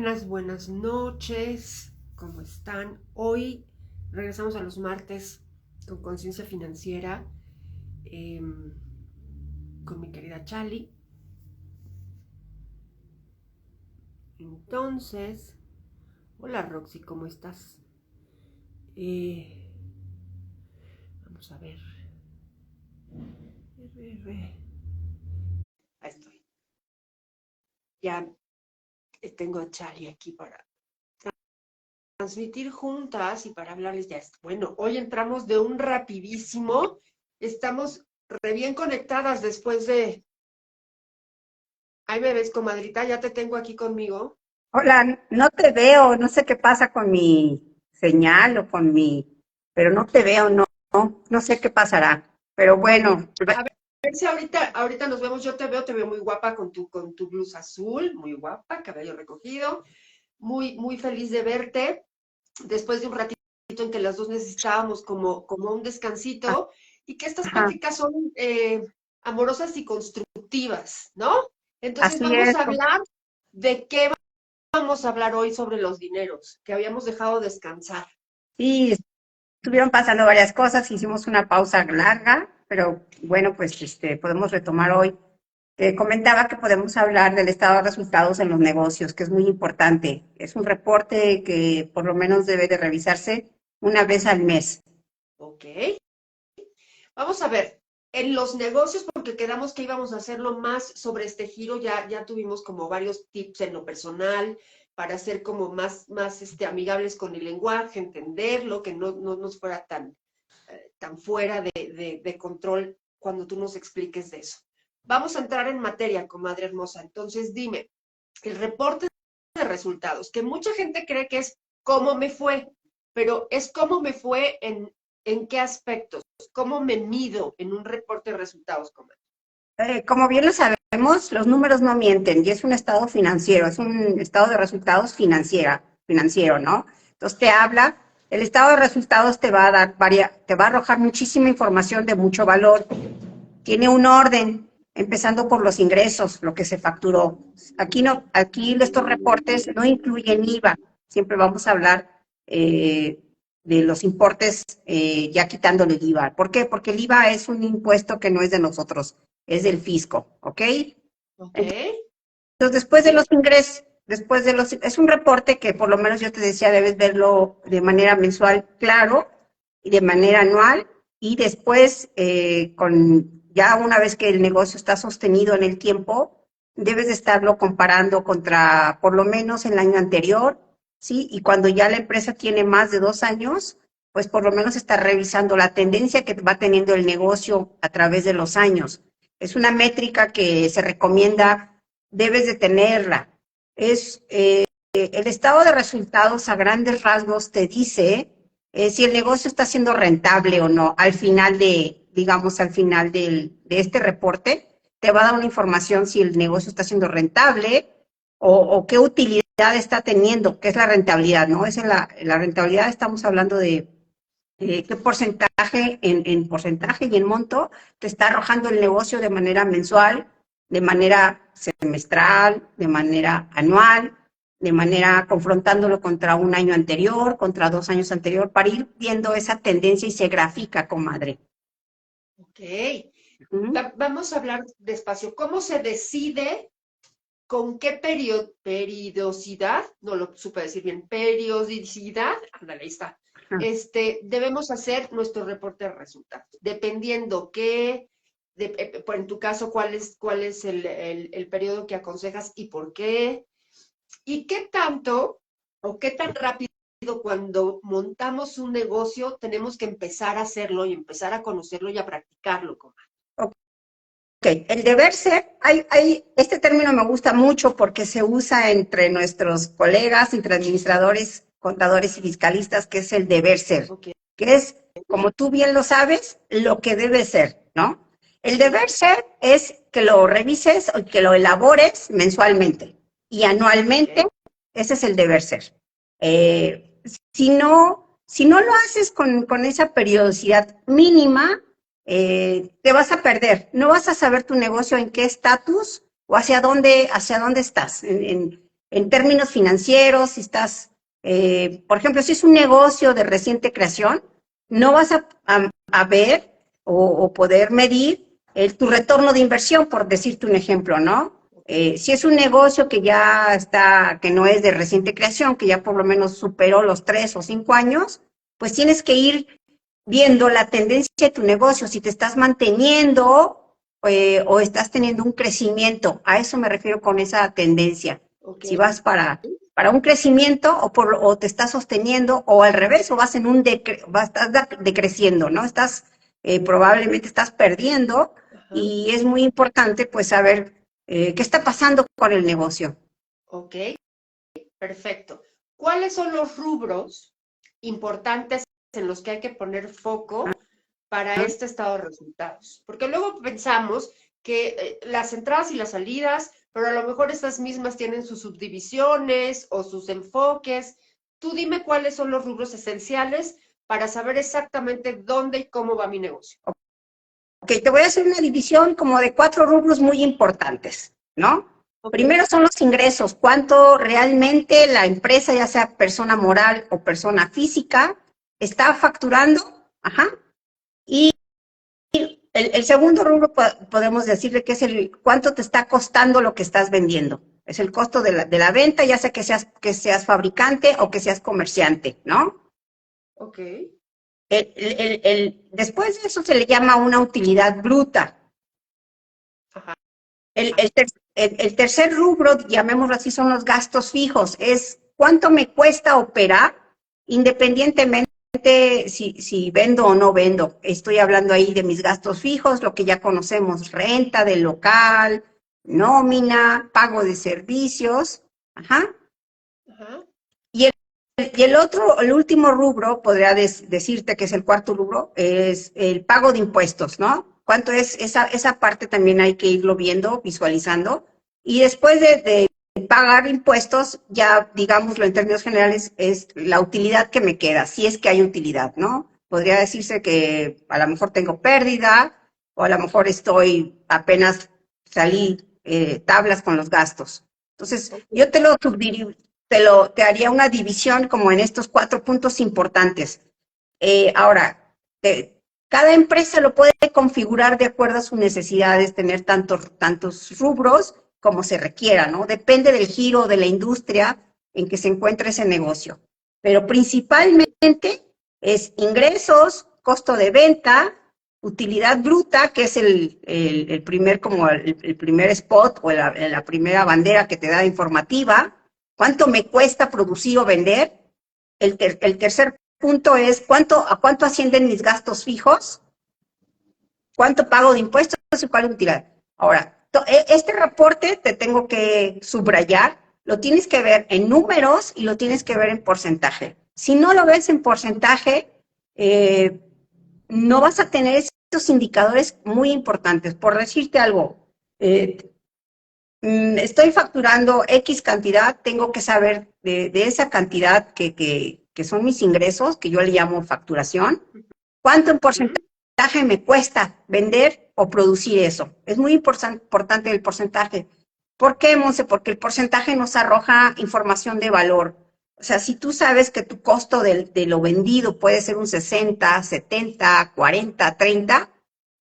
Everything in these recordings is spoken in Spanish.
Buenas noches. ¿Cómo están? Hoy regresamos a los martes con conciencia financiera con mi querida Chali. Entonces, hola Roxy, ¿cómo estás? Vamos a ver. Ahí estoy. Ya tengo a Chali aquí para transmitir juntas y para hablarles ya. Bueno, hoy entramos de un rapidísimo. Estamos re bien conectadas después de... Ahí me ves, comadrita, ya te tengo aquí conmigo. Hola, no te veo, no sé qué pasa con mi señal o con pero no te veo, no sé qué pasará. Pero bueno, A ver si ahorita nos vemos. Yo te veo muy guapa con tu blusa azul, muy guapa, cabello recogido, muy feliz de verte. Después de un ratito en que las dos necesitábamos como un descansito y que estas ajá, pláticas son amorosas y constructivas, ¿no? Entonces así vamos es. a hablar de qué vamos a hablar hoy sobre los dineros, que habíamos dejado descansar. Sí, estuvieron pasando varias cosas, hicimos una pausa larga, pero bueno, pues podemos retomar hoy. Te comentaba que podemos hablar del estado de resultados en los negocios, que es muy importante. Es un reporte que por lo menos debe de revisarse una vez al mes. ¿Ok? Vamos a ver, en los negocios, porque quedamos que íbamos a hacerlo más sobre este giro, ya tuvimos como varios tips en lo personal para ser como más amigables con el lenguaje, entenderlo, que no nos fuera tan fuera de control cuando tú nos expliques de eso. Vamos a entrar en materia, comadre hermosa. Entonces, dime, el reporte de resultados, que mucha gente cree que es cómo me fue, pero es cómo me fue en qué aspectos, cómo me mido en un reporte de resultados, comadre. Como bien lo sabemos, los números no mienten y es un estado financiero, es un estado de resultados financiero, ¿no? Entonces te habla, el estado de resultados te va a dar te va a arrojar muchísima información de mucho valor. Tiene un orden, empezando por los ingresos, lo que se facturó. Aquí no, aquí estos reportes no incluyen IVA. Siempre vamos a hablar de los importes ya quitándole el IVA. ¿Por qué? Porque el IVA es un impuesto que no es de nosotros, es del fisco, ¿ok? ¿Ok? Entonces, después de los ingresos, es un reporte que por lo menos yo te decía, debes verlo de manera mensual, claro, y de manera anual, y después, ya una vez que el negocio está sostenido en el tiempo, debes de estarlo comparando contra, por lo menos el año anterior, ¿sí? Y cuando ya la empresa tiene más de 2 años, pues por lo menos está revisando la tendencia que va teniendo el negocio a través de los años. Es una métrica que se recomienda, debes de tenerla. Es el estado de resultados a grandes rasgos te dice si el negocio está siendo rentable o no al final digamos, al final de este reporte, te va a dar una información si el negocio está siendo rentable o qué utilidad está teniendo, qué es la rentabilidad, ¿no? Es en la rentabilidad estamos hablando de qué porcentaje en porcentaje y en monto te está arrojando el negocio de manera mensual, de manera semestral, de manera anual, de manera confrontándolo contra un año anterior, contra 2 años anterior, para ir viendo esa tendencia y se grafica, comadre. Ok. ¿Mm? Vamos a hablar despacio. ¿Cómo se decide con qué periodicidad, no lo supe decir bien, periodicidad, ándale, ahí está, debemos hacer nuestro reporte de resultados, dependiendo en tu caso, cuál es el periodo que aconsejas y por qué, y qué tanto o qué tan rápido cuando montamos un negocio tenemos que empezar a hacerlo y empezar a conocerlo y a practicarlo, comadre. Ok, el deber ser, este término me gusta mucho porque se usa entre nuestros colegas, entre administradores, contadores y fiscalistas, que es el deber ser, Ok. que es, como tú bien lo sabes, lo que debe ser, ¿no? El deber ser es que lo revises o que lo elabores mensualmente y anualmente, Ok. ese es el deber ser. Si no lo haces con esa periodicidad mínima, te vas a perder, no vas a saber tu negocio en qué estatus o hacia dónde estás. en términos financieros, si estás, por ejemplo, si es un negocio de reciente creación, no vas a ver o poder medir tu retorno de inversión, por decirte un ejemplo, ¿no? Si es un negocio que ya está, que no es de reciente creación, que ya por lo menos superó los 3 o 5 años, pues tienes que ir viendo la tendencia de tu negocio, si te estás manteniendo o estás teniendo un crecimiento. A eso me refiero con esa tendencia. Ok. Si vas para un crecimiento o te estás sosteniendo o al revés, o vas en un estás decreciendo, ¿no? Probablemente estás perdiendo Ajá. y es muy importante pues saber qué está pasando con el negocio. Ok, perfecto. ¿Cuáles son los rubros importantes en los que hay que poner foco para este estado de resultados? Porque luego pensamos que las entradas y las salidas, pero a lo mejor estas mismas tienen sus subdivisiones o sus enfoques. Tú dime cuáles son los rubros esenciales para saber exactamente dónde y cómo va mi negocio. Ok, te voy a hacer una división como de 4 rubros muy importantes, ¿no? Okay. Primero son los ingresos, cuánto realmente la empresa, ya sea persona moral o persona física, está facturando, ajá. Y el segundo rubro podemos decirle que es el cuánto te está costando lo que estás vendiendo. Es el costo de la venta, ya sea que seas fabricante o que seas comerciante, ¿no? Ok. Después de eso se le llama una utilidad bruta. Ajá. El tercer rubro, llamémoslo así, son los gastos fijos. Es cuánto me cuesta operar independientemente si vendo o no vendo. Estoy hablando ahí de mis gastos fijos, lo que ya conocemos, renta del local, nómina, pago de servicios. Ajá. Ajá. Y el último rubro, podría decirte que es el cuarto rubro, es el pago de impuestos, ¿no? ¿Cuánto es? Esa parte también hay que irlo viendo, visualizando. Y después de pagar impuestos, ya digámoslo en términos generales, es la utilidad que me queda, si es que hay utilidad, ¿no? Podría decirse que a lo mejor tengo pérdida o a lo mejor apenas salí tablas con los gastos. Entonces, yo te haría una división como en estos 4 puntos importantes. Ahora, cada empresa lo puede configurar de acuerdo a sus necesidades, tener tantos rubros como se requiera, ¿no? Depende del giro de la industria en que se encuentre ese negocio. Pero principalmente es ingresos, costo de venta, utilidad bruta, que es el primer, como el primer spot o la primera bandera que te da informativa. ¿Cuánto me cuesta producir o vender? El tercer punto es a cuánto ascienden mis gastos fijos, cuánto pago de impuestos y cuál es utilidad. Ahora, este reporte te tengo que subrayar, lo tienes que ver en números y lo tienes que ver en porcentaje. Si no lo ves en porcentaje, no vas a tener estos indicadores muy importantes. Por decirte algo, estoy facturando X cantidad, tengo que saber de esa cantidad que son mis ingresos, que yo le llamo facturación, cuánto en porcentaje me cuesta vender o producir eso. Es muy importante el porcentaje. ¿Por qué, Monse? Porque el porcentaje nos arroja información de valor. O sea, si tú sabes que tu costo de lo vendido puede ser un 60, 70, 40, 30,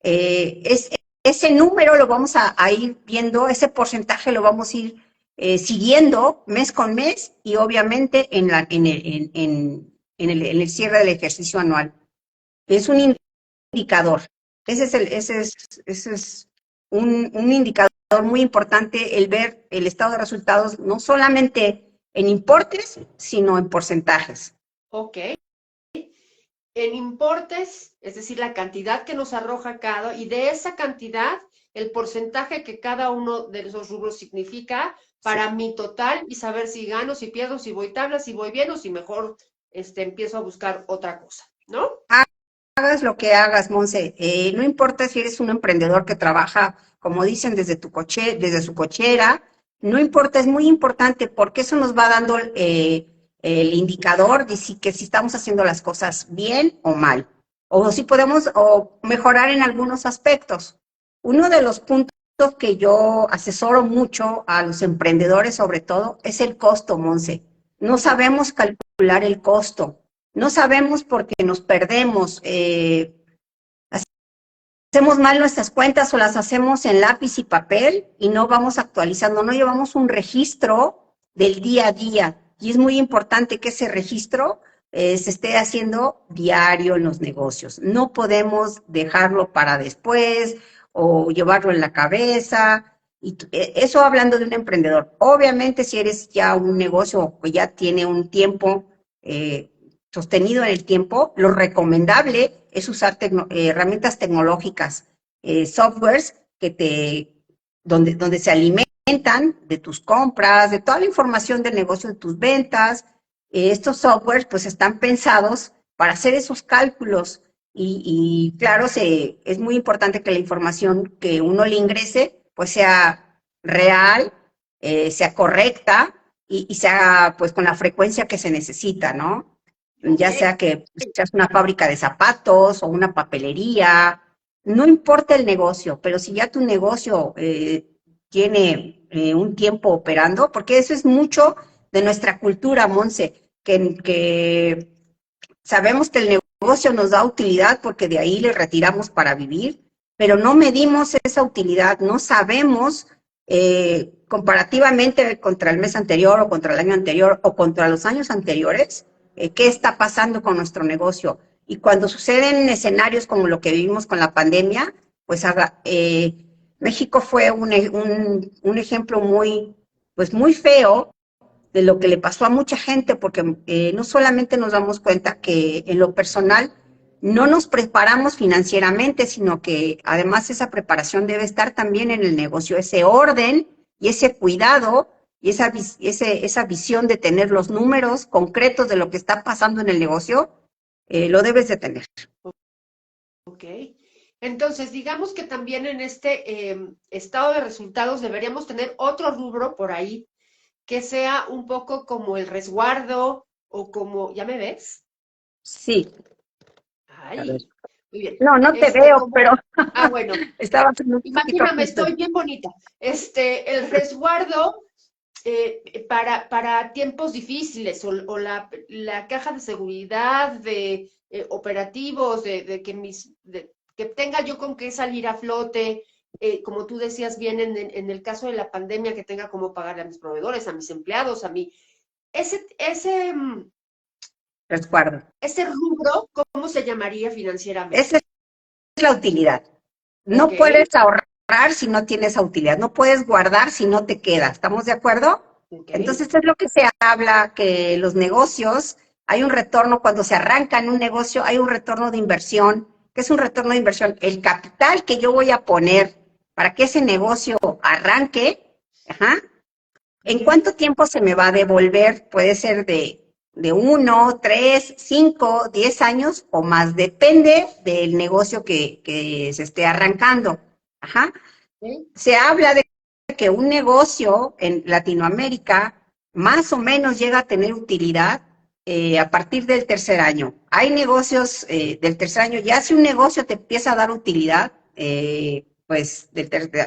ese número lo vamos a ir viendo, ese porcentaje lo vamos a ir siguiendo mes con mes y obviamente en el cierre del ejercicio anual. Es un indicador. Ese es un indicador muy importante, el ver el estado de resultados, no solamente en importes, sino en porcentajes. Ok. En importes, es decir, la cantidad que nos arroja cada, y de esa cantidad, el porcentaje que cada uno de esos rubros significa para mi total y saber si gano, si pierdo, si voy tabla, si voy bien o si mejor empiezo a buscar otra cosa, ¿no? Hagas lo que hagas, Monse, no importa si eres un emprendedor que trabaja, como dicen, desde su cochera, no importa, es muy importante porque eso nos va dando el indicador de que si estamos haciendo las cosas bien o mal, o si podemos mejorar en algunos aspectos. Uno de los puntos que yo asesoro mucho a los emprendedores, sobre todo, es el costo, Monse. No sabemos calcular el costo, no sabemos porque nos perdemos, hacemos mal nuestras cuentas o las hacemos en lápiz y papel y no vamos actualizando, no llevamos un registro del día a día. Y es muy importante que ese registro se esté haciendo diario en los negocios. No podemos dejarlo para después o llevarlo en la cabeza. Eso hablando de un emprendedor. Obviamente, si eres ya un negocio que ya tiene un tiempo sostenido en el tiempo, lo recomendable es usar herramientas tecnológicas, softwares donde se alimentan de tus compras, de toda la información del negocio, de tus ventas. Estos softwares pues están pensados para hacer esos cálculos y claro, es muy importante que la información que uno le ingrese pues sea real, sea correcta y sea pues con la frecuencia que se necesita, ¿no? Ya sea que seas una fábrica de zapatos o una papelería, no importa el negocio, pero si ya tu negocio tiene un tiempo operando, porque eso es mucho de nuestra cultura, Monse, que sabemos que el negocio nos da utilidad porque de ahí le retiramos para vivir, pero no medimos esa utilidad, no sabemos comparativamente contra el mes anterior o contra el año anterior o contra los años anteriores, qué está pasando con nuestro negocio. Y cuando suceden escenarios como lo que vivimos con la pandemia, pues México fue un ejemplo pues muy feo de lo que le pasó a mucha gente, porque no solamente nos damos cuenta que en lo personal no nos preparamos financieramente, sino que además esa preparación debe estar también en el negocio, ese orden y ese cuidado y esa visión de tener los números concretos de lo que está pasando en el negocio, lo debes de tener. Ok. Entonces, digamos que también en este estado de resultados deberíamos tener otro rubro por ahí que sea un poco como el resguardo o como, ¿ya me ves? Sí. Ay, muy bien. No te veo, Como, pero bueno, estaba un poquito imagíname, estoy bien bonita. El resguardo para tiempos difíciles o la caja de seguridad de operativos, de que tenga yo con qué salir a flote, como tú decías bien en el caso de la pandemia, que tenga cómo pagarle a mis proveedores, a mis empleados, a mí. Ese resguardo. ese rubro, ¿cómo se llamaría financieramente? Esa es la utilidad. No Ok, puedes ahorrar si no tienes esa utilidad, no puedes guardar si no te queda. ¿Estamos de acuerdo? ok, Entonces es lo que se habla, que los negocios, hay un retorno, cuando se arranca en un negocio, hay un retorno de inversión. ¿Qué es un retorno de inversión? El capital que yo voy a poner para que ese negocio arranque, ajá, ¿en cuánto tiempo se me va a devolver? Puede ser de 1, 3, 5, 10 años o más. Depende del negocio que se esté arrancando. Ajá. ok, Se habla de que un negocio en Latinoamérica más o menos llega a tener utilidad a partir del tercer año. Hay negocios del tercer año, ya si un negocio te empieza a dar utilidad, pues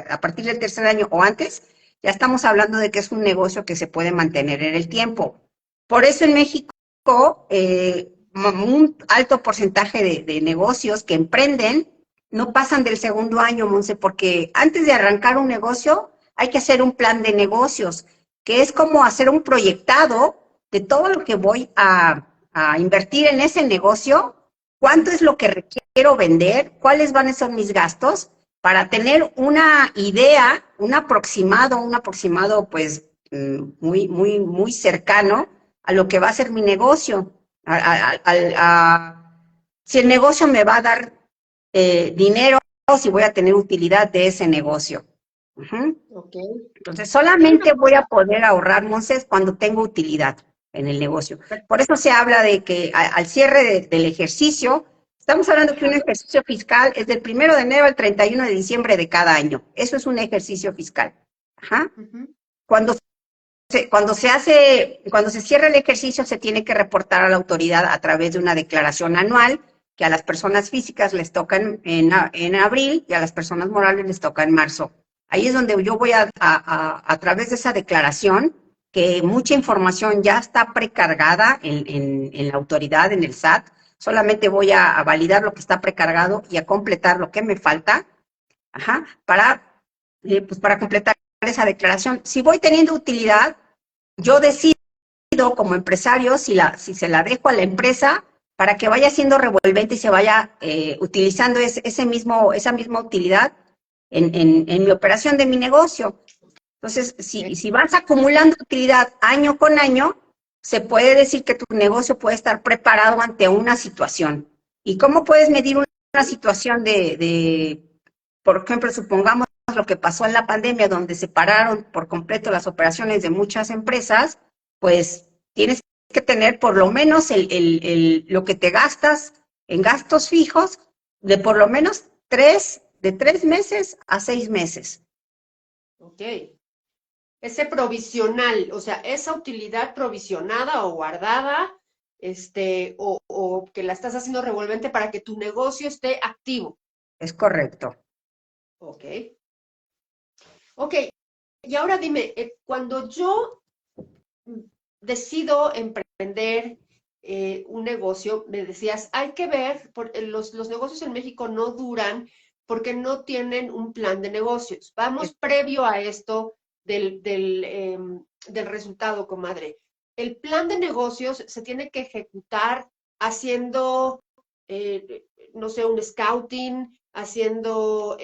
a partir del tercer año o antes, ya estamos hablando de que es un negocio que se puede mantener en el tiempo. Por eso en México, un alto porcentaje de negocios que emprenden no pasan del segundo año, Monse, porque antes de arrancar un negocio hay que hacer un plan de negocios, que es como hacer un proyectado de todo lo que voy a invertir en ese negocio, cuánto es lo que requiero vender, cuáles van a ser mis gastos, para tener una idea, un aproximado pues muy cercano a lo que va a ser mi negocio, si el negocio me va a dar dinero, si voy a tener utilidad de ese negocio. ok. Entonces, Hay una solamente voy a cosa, poder ahorrar, Monses, cuando tengo utilidad en el negocio. Por eso se habla de que al cierre del ejercicio, estamos hablando que un ajá, ejercicio fiscal es del 1 de enero al 31 de diciembre de cada año. Eso es un ejercicio fiscal. Ajá. uh-huh, Cuando cuando se cierra el ejercicio, se tiene que reportar a la autoridad a través de una declaración anual, que a las personas físicas les toca en abril y a las personas morales les toca en marzo. Ahí es donde yo voy a través de esa declaración, que mucha información ya está precargada en la autoridad, en el SAT, solamente voy a validar lo que está precargado y a completar lo que me falta, ajá, pues para completar esa declaración. Si voy teniendo utilidad, yo decido como empresario si se la dejo a la empresa para que vaya siendo revolvente y se vaya utilizando esa misma utilidad en mi operación de mi negocio. Entonces, si vas acumulando utilidad año con año, se puede decir que tu negocio puede estar preparado ante una situación. ¿Y cómo puedes medir una situación por ejemplo, supongamos lo que pasó en la pandemia, donde se pararon por completo las operaciones de muchas empresas? Pues tienes que tener por lo menos lo que te gastas en gastos fijos de por lo menos de 3 meses a 6 meses. Ok. Ese provisional, o sea, esa utilidad provisionada o guardada, o que la estás haciendo revolvente para que tu negocio esté activo. Es correcto. Ok. Ok. Y ahora dime, cuando yo decido emprender un negocio, me decías, hay que ver, los negocios en México no duran porque no tienen un plan de negocios. Vamos previo a esto del resultado, comadre. El plan de negocios se tiene que ejecutar haciendo, no sé, un scouting, haciendo,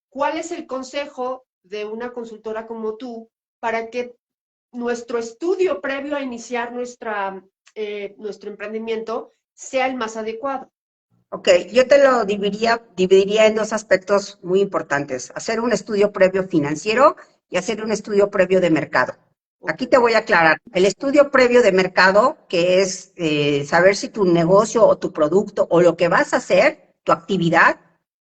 ¿cuál es el consejo de una consultora como tú para que nuestro estudio previo a iniciar nuestro emprendimiento sea el más adecuado? Ok, yo te lo dividiría en dos aspectos muy importantes: hacer un estudio previo financiero y hacer un estudio previo de mercado. Aquí te voy a aclarar: el estudio previo de mercado, que es saber si tu negocio o tu producto o lo que vas a hacer, tu actividad,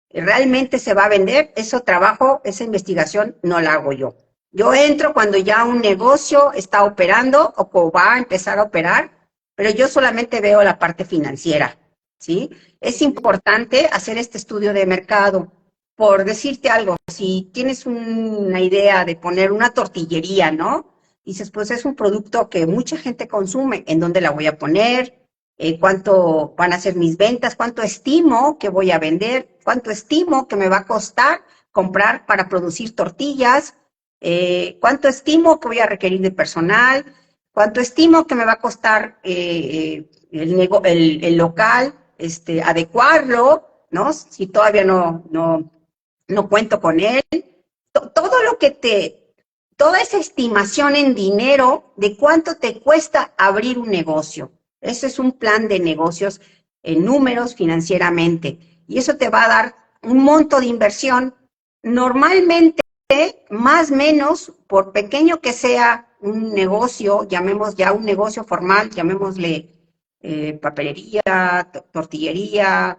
realmente se va a vender. Ese trabajo, esa investigación no la hago yo. Yo entro cuando ya un negocio está operando o va a empezar a operar, pero yo solamente veo la parte financiera, ¿sí? Es importante hacer este estudio de mercado. Por decirte algo, si tienes una idea de poner una tortillería, ¿no? Dices, pues es un producto que mucha gente consume, ¿en dónde la voy a poner? ¿Cuánto van a ser mis ventas? ¿Cuánto estimo que voy a vender? ¿Cuánto estimo que me va a costar comprar para producir tortillas? ¿Cuánto estimo que voy a requerir de personal? ¿Cuánto estimo que me va a costar el local? Adecuarlo, ¿no? Si todavía no cuento con él. Todo lo que toda esa estimación en dinero de cuánto te cuesta abrir un negocio. Ese es un plan de negocios en números financieramente. Y eso te va a dar un monto de inversión. Normalmente, más o menos, por pequeño que sea un negocio, llamemos ya un negocio formal, llamémosle papelería, tortillería,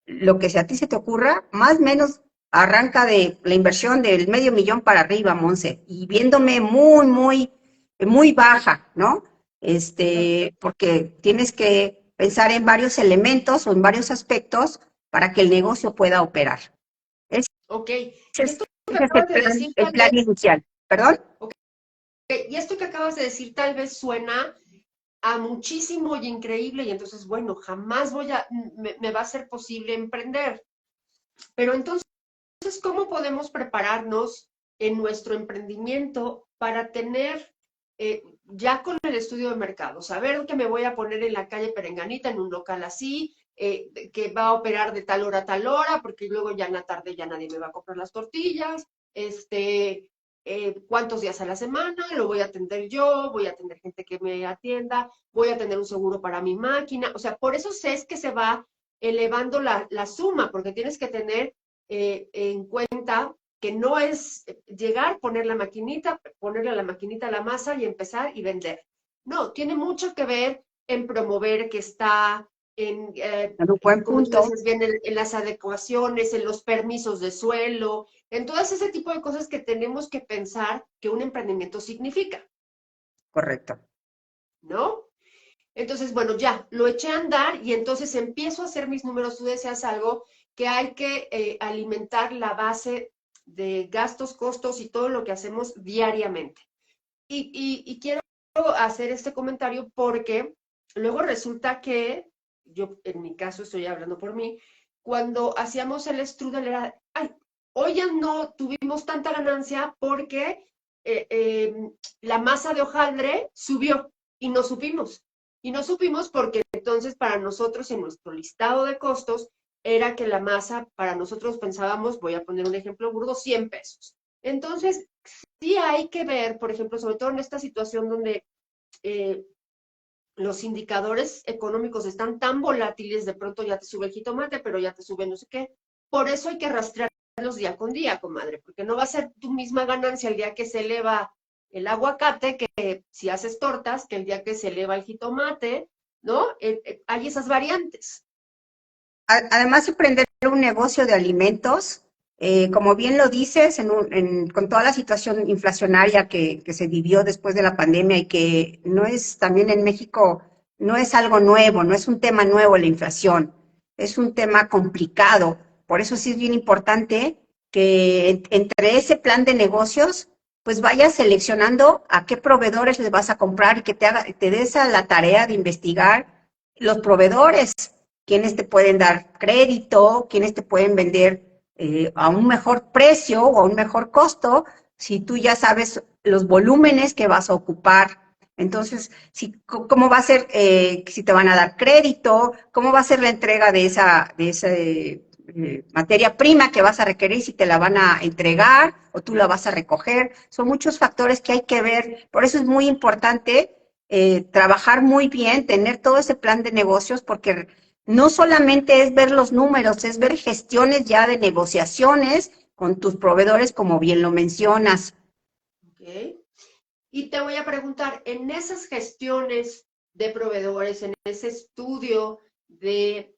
lo que a ti se te ocurra, más o menos arranca de la inversión del $500,000 para arriba, Monse, y viéndome muy, muy, muy baja, ¿no? Porque tienes que pensar en varios elementos o en varios aspectos para que el negocio pueda operar. Ese Ok. Y es, esto que ese es acabas de decir, el tal plan vez, inicial. ¿Perdón? ok, y esto que acabas de decir tal vez suena a muchísimo y increíble, y entonces, bueno, jamás me va a ser posible emprender. Pero entonces, ¿cómo podemos prepararnos en nuestro emprendimiento para tener, ya con el estudio de mercado, saber que me voy a poner en la calle Perenganita, en un local así, que va a operar de tal hora a tal hora, porque luego ya en la tarde ya nadie me va a comprar las tortillas, cuántos días a la semana, lo voy a atender yo, voy a tener gente que me atienda, voy a tener un seguro para mi máquina? O sea, por eso es que se va elevando la suma, porque tienes que tener en cuenta que no es llegar, poner la maquinita, ponerle a la maquinita la masa y empezar y vender. No, tiene mucho que ver en promover que está, En un buen como tú punto. dices bien, en las adecuaciones, en los permisos de suelo, en todo ese tipo de cosas que tenemos que pensar que un emprendimiento significa, Correcto. ¿no? Entonces, bueno, ya, lo eché a andar y entonces empiezo a hacer mis números. Tú deseas algo que hay que alimentar la base de gastos, costos y todo lo que hacemos diariamente. Y quiero hacer este comentario porque luego resulta que, yo en mi caso estoy hablando por mí, cuando hacíamos el strudel era, ay, hoy ya no tuvimos tanta ganancia porque la masa de hojaldre subió y no supimos. Y no supimos porque entonces para nosotros en nuestro listado de costos era que la masa, para nosotros pensábamos, voy a poner un ejemplo burdo, 100 pesos. Entonces, sí hay que ver, por ejemplo, sobre todo en esta situación donde los indicadores económicos están tan volátiles, de pronto ya te sube el jitomate, pero ya te sube no sé qué. Por eso hay que rastrearlos día con día, comadre, porque no va a ser tu misma ganancia el día que se eleva el aguacate, que si haces tortas, que el día que se eleva el jitomate, ¿no? Hay esas variantes. Además, emprender un negocio de alimentos, como bien lo dices, con toda la situación inflacionaria que se vivió después de la pandemia y que no es también en México, no es algo nuevo, no es un tema nuevo la inflación, es un tema complicado. Por eso sí es bien importante que entre ese plan de negocios, pues vayas seleccionando a qué proveedores les vas a comprar y que te des a la tarea de investigar los proveedores, quiénes te pueden dar crédito, quiénes te pueden vender a un mejor precio o a un mejor costo, si tú ya sabes los volúmenes que vas a ocupar. Entonces, ¿cómo va a ser, si te van a dar crédito? ¿Cómo va a ser la entrega de esa materia prima que vas a requerir, si te la van a entregar o tú la vas a recoger? Son muchos factores que hay que ver. Por eso es muy importante trabajar muy bien, tener todo ese plan de negocios, porque no solamente es ver los números, es ver gestiones ya de negociaciones con tus proveedores, como bien lo mencionas. ¿Okay? Y te voy a preguntar, en esas gestiones de proveedores, en ese estudio de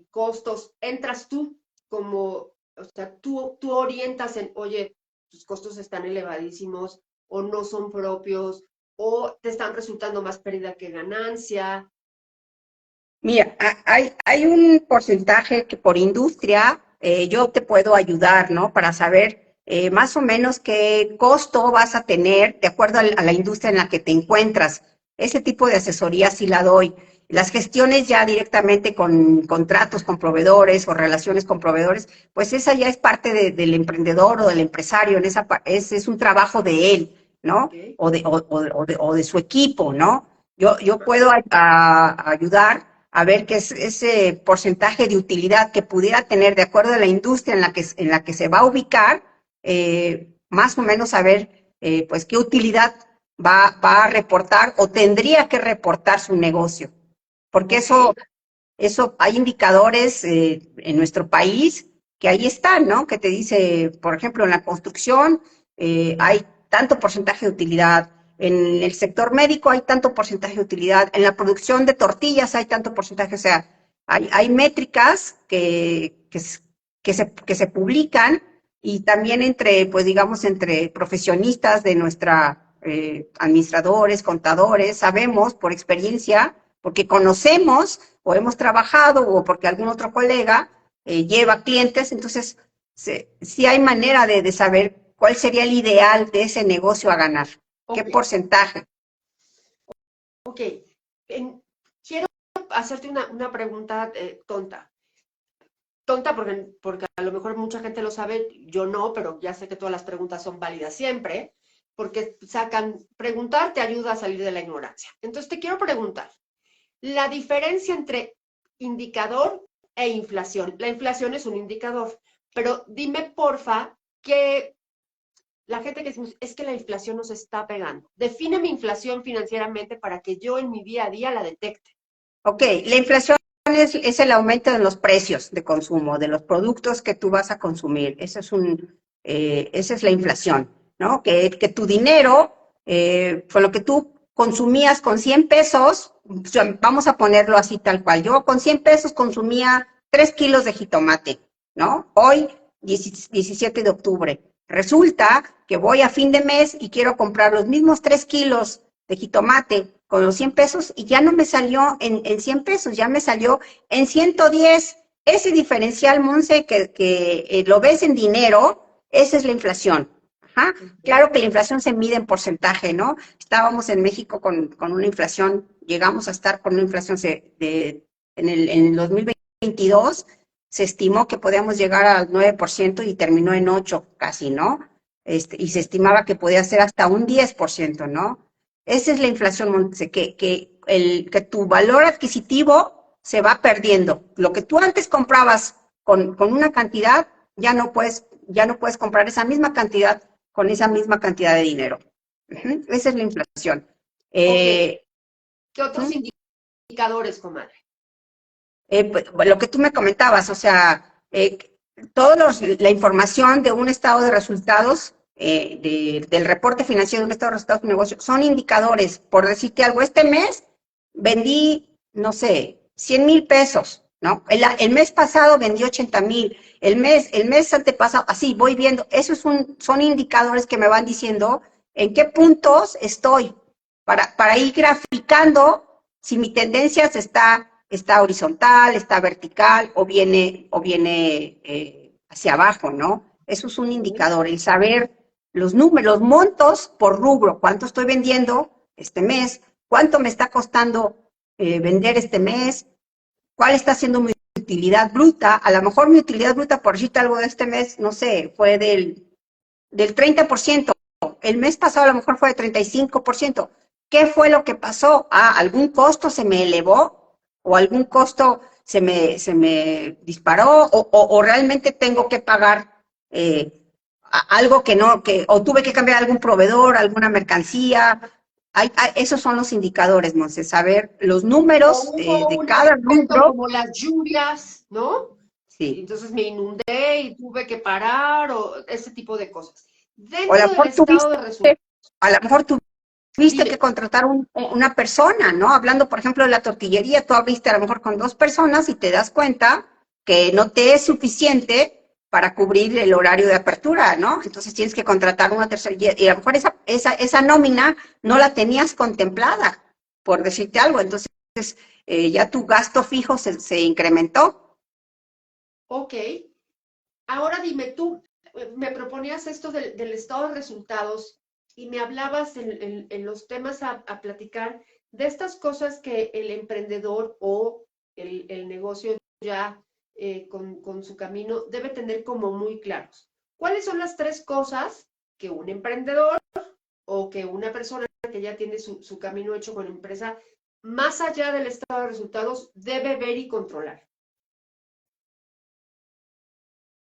costos, entras tú como, o sea, tú orientas en, oye, tus costos están elevadísimos o no son propios o te están resultando más pérdida que ganancia. Mira, hay un porcentaje que por industria yo te puedo ayudar, ¿no? Para saber más o menos qué costo vas a tener de acuerdo a la industria en la que te encuentras. Ese tipo de asesoría sí la doy. Las gestiones ya directamente con contratos con proveedores o relaciones con proveedores, pues esa ya es parte del emprendedor o del empresario, es un trabajo de él, ¿no? Okay. O de su equipo, ¿no? Yo puedo ayudar a ver qué es ese porcentaje de utilidad que pudiera tener de acuerdo a la industria en la que se va a ubicar, más o menos saber pues qué utilidad va a reportar o tendría que reportar su negocio. Porque Okay. eso hay indicadores en nuestro país que ahí están, ¿no? Que te dice, por ejemplo, en la construcción hay tanto porcentaje de utilidad, en el sector médico hay tanto porcentaje de utilidad, en la producción de tortillas hay tanto porcentaje, o sea, hay métricas que se publican y también entre, pues digamos, entre profesionistas de nuestra, administradores, contadores, sabemos por experiencia, porque conocemos o hemos trabajado o porque algún otro colega lleva clientes, entonces sí hay manera de saber cuál sería el ideal de ese negocio a ganar, qué Ok. porcentaje. Ok. Quiero hacerte una pregunta tonta. Tonta porque a lo mejor mucha gente lo sabe, yo no, pero ya sé que todas las preguntas son válidas siempre, porque preguntar te ayuda a salir de la ignorancia. Entonces te quiero preguntar, la diferencia entre indicador e inflación. La inflación es un indicador, pero dime porfa que la gente que decimos, es que la inflación nos está pegando. Define mi inflación financieramente para que yo en mi día a día la detecte. Ok, la inflación es el aumento de los precios de consumo, de los productos que tú vas a consumir. Esa es la inflación, ¿no? Que tu dinero, con lo que tú consumías con 100 pesos, vamos a ponerlo así tal cual. Yo con 100 pesos consumía 3 kilos de jitomate, ¿no? Hoy, 17 de octubre. Resulta que voy a fin de mes y quiero comprar los mismos 3 kilos de jitomate con los 100 pesos y ya no me salió en 100 pesos, ya me salió en 110. Ese diferencial, Monse, que lo ves en dinero, Esa es la inflación. Ajá. Claro que la inflación se mide en porcentaje, ¿no? Estábamos en México con una inflación, llegamos a estar con una inflación en el 2022, se estimó que podíamos llegar al 9% y terminó en 8 casi, ¿no? Y se estimaba que podía ser hasta un 10%, ¿no? Esa es la inflación, Montse, que tu valor adquisitivo se va perdiendo. Lo que tú antes comprabas con una cantidad, ya no puedes comprar esa misma cantidad con esa misma cantidad de dinero. Esa es la inflación. Ok. ¿Qué otros indicadores, comadre? Pues, lo que tú me comentabas, o sea, la información de un estado de resultados, del reporte financiero de un estado de resultados de negocio, son indicadores. Por decirte algo, este mes vendí, no sé, 100,000 pesos, ¿no? El mes pasado vendí 80,000, el mes antepasado, así voy viendo. Son indicadores que me van diciendo en qué puntos estoy para ir graficando si mi tendencia está horizontal, está vertical o viene hacia abajo, ¿no? Eso es un indicador, el saber los números, los montos por rubro, cuánto estoy vendiendo este mes, cuánto me está costando vender este mes, cuál está siendo mi utilidad bruta. A lo mejor mi utilidad bruta, por decirte algo de este mes, no sé, fue del 30%. El mes pasado a lo mejor fue de 35%. ¿Qué fue lo que pasó? ¿Algún costo se me elevó? ¿O algún costo se me disparó? ¿O realmente tengo que pagar algo o tuve que cambiar algún proveedor, alguna mercancía? Esos son los indicadores, Monse, saber los números Hubo de un cada evento rubro. como las lluvias, ¿no? Y Sí. entonces me inundé y tuve que parar o ese tipo de cosas. O a lo Dentro del mejor estado de resultados, tuviste dime, que contratar una persona, ¿no? Hablando, por ejemplo, de la tortillería, tú abriste a lo mejor con 2 personas y te das cuenta que no te es suficiente para cubrir el horario de apertura, ¿no? Entonces tienes que contratar una tercera y a lo mejor esa nómina no la tenías contemplada, por decirte algo. Entonces ya tu gasto fijo se incrementó. ok. Ahora dime, tú me proponías esto del estado de resultados y me hablabas en los temas a platicar de estas cosas que el emprendedor o el negocio ya con su camino debe tener como muy claros. ¿Cuáles son las tres cosas que un emprendedor o que una persona que ya tiene su camino hecho con la empresa, más allá del estado de resultados, debe ver y controlar?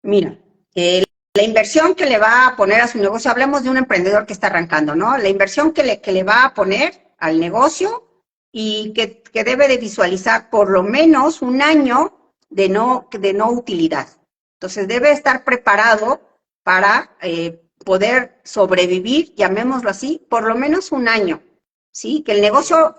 Mira, la inversión que le va a poner a su negocio, hablemos de un emprendedor que está arrancando, ¿no? La inversión que le va a poner al negocio y que debe de visualizar por lo menos un año de no utilidad. Entonces debe estar preparado para poder sobrevivir, llamémoslo así, por lo menos un año, ¿sí? Que el negocio,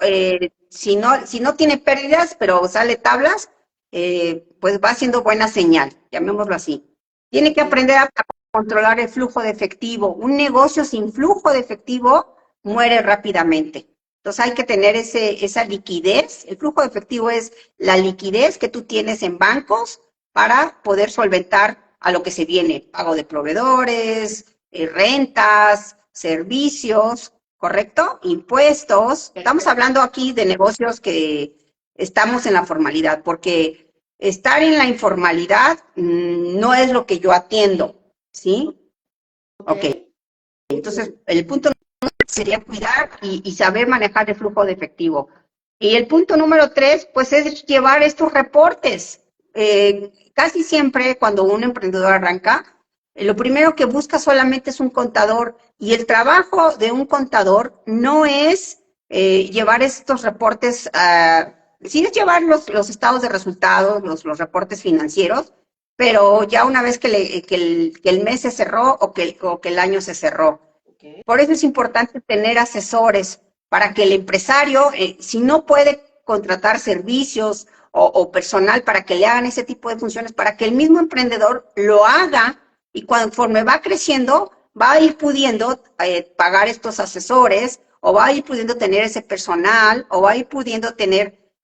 si no tiene pérdidas, pero sale tablas, pues va siendo buena señal, llamémoslo así. Tiene que aprender a controlar el flujo de efectivo. Un negocio sin flujo de efectivo muere rápidamente. Entonces hay que tener esa liquidez. El flujo de efectivo es la liquidez que tú tienes en bancos para poder solventar a lo que se viene. Pago de proveedores, rentas, servicios, ¿correcto? Impuestos. Estamos hablando aquí de negocios que estamos en la formalidad, porque estar en la informalidad no es lo que yo atiendo, ¿sí? Ok. Entonces, el punto sería cuidar y saber manejar el flujo de efectivo. Y el punto número 3, pues es llevar estos reportes. Casi siempre cuando un emprendedor arranca, lo primero que busca solamente es un contador y el trabajo de un contador no es llevar estos reportes, sí es llevar los estados de resultados, los reportes financieros, pero ya una vez que el mes se cerró o que el año se cerró. Por eso es importante tener asesores para que el empresario, si no puede contratar servicios o personal para que le hagan ese tipo de funciones, para que el mismo emprendedor lo haga y conforme va creciendo, va a ir pudiendo pagar estos asesores o va a ir pudiendo tener ese personal o va a ir pudiendo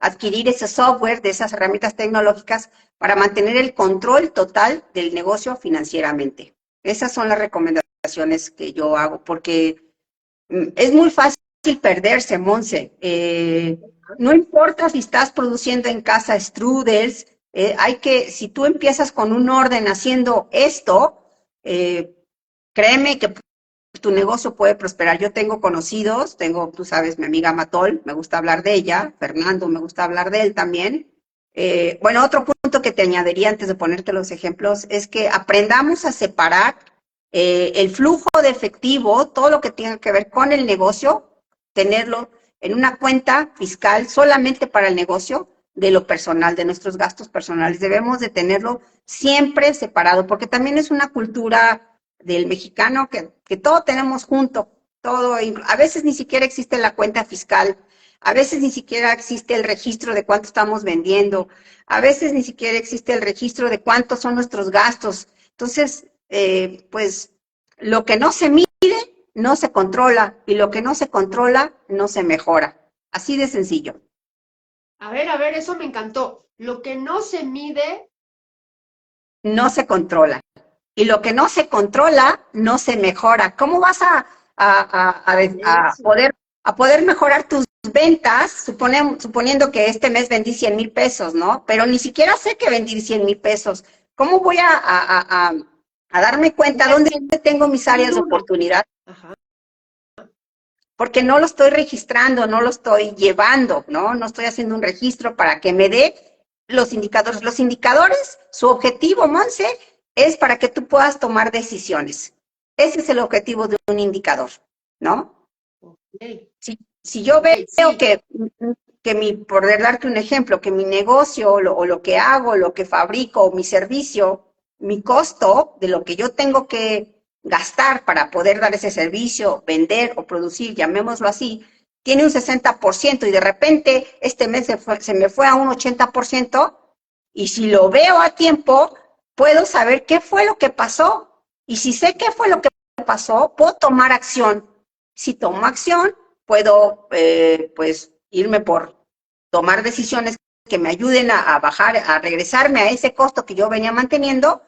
adquirir ese software de esas herramientas tecnológicas para mantener el control total del negocio financieramente. Esas son las recomendaciones que yo hago, porque es muy fácil perderse, Monse. No importa si estás produciendo en casa strudels, si tú empiezas con un orden haciendo esto, créeme que tu negocio puede prosperar. Yo tengo conocidos, tú sabes, mi amiga Matol, me gusta hablar de ella, Fernando, me gusta hablar de él también. Bueno, otro punto que te añadiría antes de ponerte los ejemplos es que aprendamos a separar el flujo de efectivo, todo lo que tenga que ver con el negocio, tenerlo en una cuenta fiscal solamente para el negocio, de lo personal, de nuestros gastos personales. Debemos de tenerlo siempre separado, porque también es una cultura del mexicano que todo tenemos junto, todo, a veces ni siquiera existe la cuenta fiscal, a veces ni siquiera existe el registro de cuánto estamos vendiendo, a veces ni siquiera existe el registro de cuántos son nuestros gastos. Entonces, pues lo que no se mide no se controla y lo que no se controla no se mejora. Así de sencillo. A ver, eso me encantó. Lo que no se mide, No se controla. Y lo que no se controla no se mejora. ¿Cómo vas eso. a poder mejorar tus ventas, suponiendo que este mes vendí 100,000 pesos, ¿no? Pero ni siquiera sé que vendí 100,000 pesos. ¿Cómo voy a darme cuenta dónde tengo mis áreas de Uno. oportunidad? Ajá. Porque no lo estoy registrando, no lo estoy llevando, ¿no? No estoy haciendo un registro para que me dé los indicadores. Los indicadores, su objetivo, Monse, es para que tú puedas tomar decisiones. Ese es el objetivo de un indicador, ¿no? Ok, Si yo ok, veo sí. por darte un ejemplo, que mi negocio o lo que hago, lo que fabrico, o mi servicio, mi costo de lo que yo tengo que gastar para poder dar ese servicio, vender o producir, llamémoslo así, tiene un 60% y de repente este mes se me fue a un 80%, y si lo veo a tiempo, puedo saber qué fue lo que pasó. Y si sé qué fue lo que pasó, puedo tomar acción. Si tomo acción, puedo pues irme por tomar decisiones que me ayuden a bajar, a regresarme a ese costo que yo venía manteniendo,